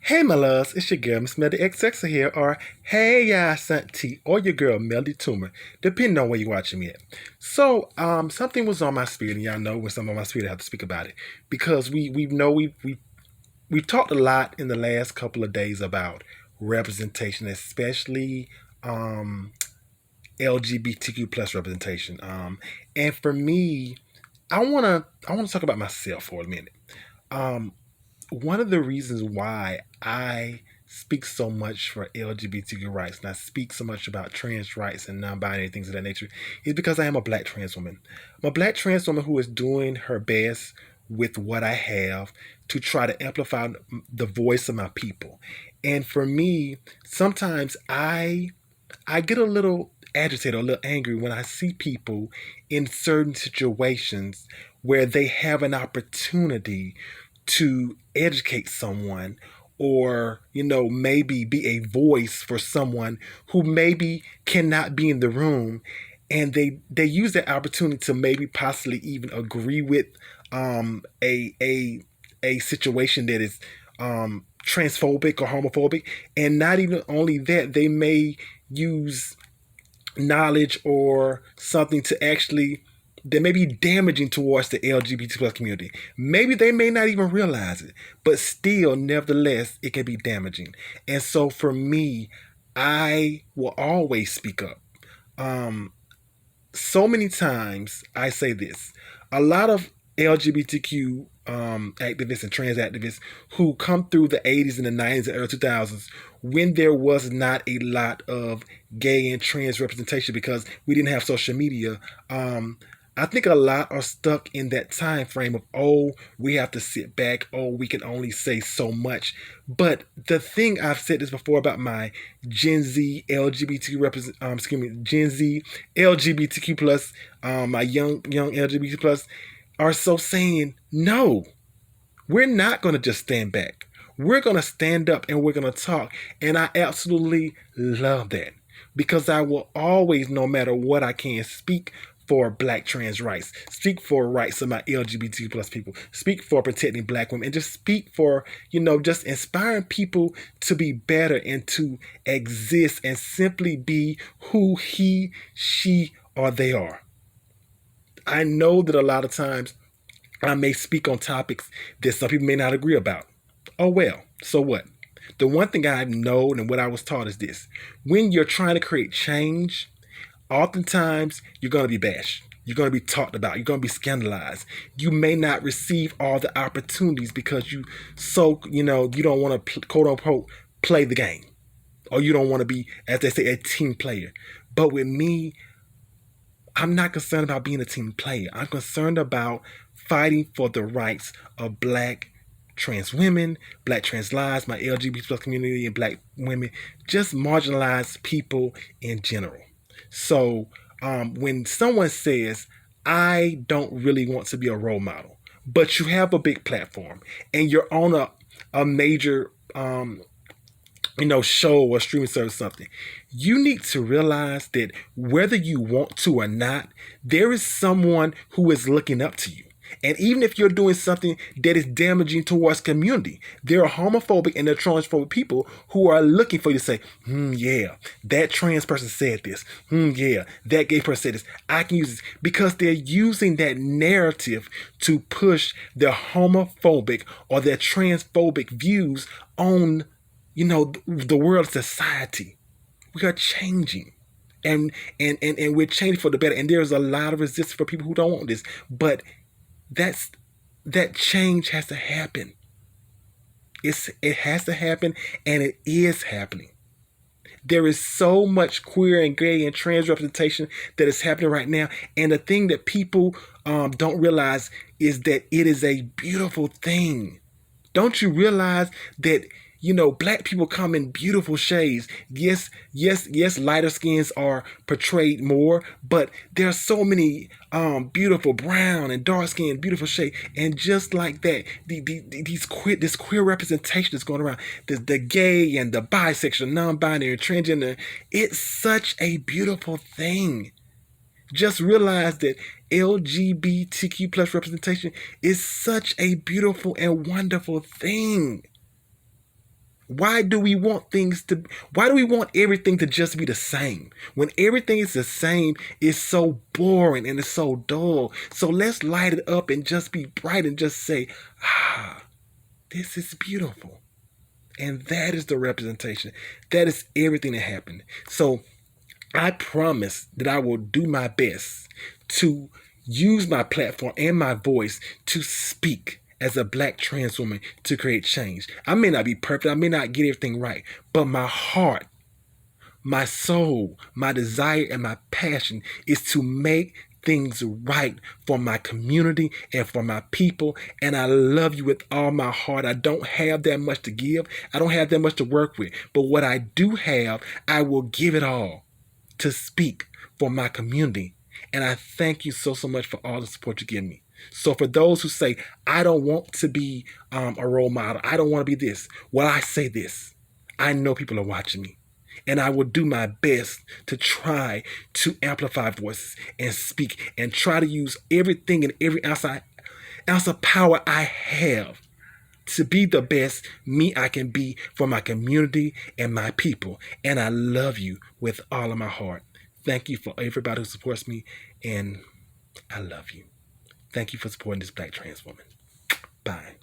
Hey my loves, it's your girl Miss Melody XX here, or hey ya Santi, or your girl Melody Toomer, depending on where you're watching me at. Something was on my spirit, and y'all know when something on my spirit, I have to speak about it because we've talked a lot in the last couple of days about representation, especially LGBTQ plus representation. And for me, I wanna talk about myself for a minute. Um, One of the reasons why I speak so much for LGBTQ rights and I speak so much about trans rights and non-binary things of that nature is because I am a black trans woman. I'm a black trans woman who is doing her best with what I have to try to amplify the voice of my people. And for me, sometimes I get a little agitated, a little angry when I see people in certain situations where they have an opportunity to educate someone or maybe be a voice for someone who maybe cannot be in the room, and they use that opportunity to maybe possibly even agree with a situation that is transphobic or homophobic. And not even only that, they may use knowledge or something to actually that may be damaging towards the LGBT plus community. Maybe they may not even realize it, but still, nevertheless, it can be damaging. And so for me, I will always speak up. Um, so many times I say this. A lot of LGBTQ activists and trans activists who come through the 80s and the 90s and early 2000s, when there was not a lot of gay and trans representation because we didn't have social media. I think a lot are stuck in that time frame of, oh, we have to sit back, oh, we can only say so much. But the thing, I've said this before about my Gen Z LGBTQ Gen Z LGBTQ plus, my young LGBT plus, are so saying no. We're not going to just stand back. We're going to stand up and we're going to talk. And I absolutely love that because I will always, no matter what I can, speak for black trans rights, speak for rights of my LGBT plus people, speak for protecting black women, and just speak for, just inspiring people to be better and to exist and simply be who he, she, or they are. I know that a lot of times I may speak on topics that some people may not agree about. Oh well, so what? The one thing I've known and what I was taught is this: when you're trying to create change, oftentimes you're going to be bashed. You're going to be talked about. You're going to be scandalized. You may not receive all the opportunities because you don't want to quote unquote play the game, or you don't want to be, as they say, a team player. But with me, I'm not concerned about being a team player. I'm concerned about fighting for the rights of black trans women, black trans lives, my LGBT plus community, and black women, just marginalized people in general. So when someone says, I don't really want to be a role model, but you have a big platform and you're on a major show or streaming service, something, you need to realize that whether you want to or not, there is someone who is looking up to you. And even if you're doing something that is damaging towards community, there are homophobic and there are transphobic people who are looking for you to say, yeah, that trans person said this. Yeah, that gay person said this. I can use this because they're using that narrative to push their homophobic or their transphobic views on the world, society. We are changing, and we're changing for the better, and there's a lot of resistance for people who don't want this, but that's that change has to happen. It has to happen, and it is happening. There is so much queer and gay and trans representation that is happening right now, and the thing that people don't realize is that it is a beautiful thing. Don't you realize that black people come in beautiful shades? Yes, yes, yes. Lighter skins are portrayed more, but there are so many beautiful brown and dark skin, beautiful shade. And just like that, this queer representation is going around. The gay and the bisexual, non-binary, transgender. It's such a beautiful thing. Just realize that LGBTQ plus representation is such a beautiful and wonderful thing. Why do we want why do we want everything to just be the same? When everything is the same, it's so boring and it's so dull. So let's light it up and just be bright and just say, ah, this is beautiful. And that is the representation. That is everything that happened. So I promise that I will do my best to use my platform and my voice to speak as a black trans woman to create change. I may not be perfect, I may not get everything right, but my heart, my soul, my desire, and my passion is to make things right for my community and for my people. And I love you with all my heart. I don't have that much to give, I don't have that much to work with, but what I do have, I will give it all to speak for my community. And I thank you so much for all the support you give me. So for those who say, I don't want to be a role model, I don't want to be this, well, I say this. I know people are watching me. And I will do my best to try to amplify voices and speak and try to use everything and every ounce of power I have to be the best me I can be for my community and my people. And I love you with all of my heart. Thank you for everybody who supports me, and I love you. Thank you for supporting this black trans woman. Bye.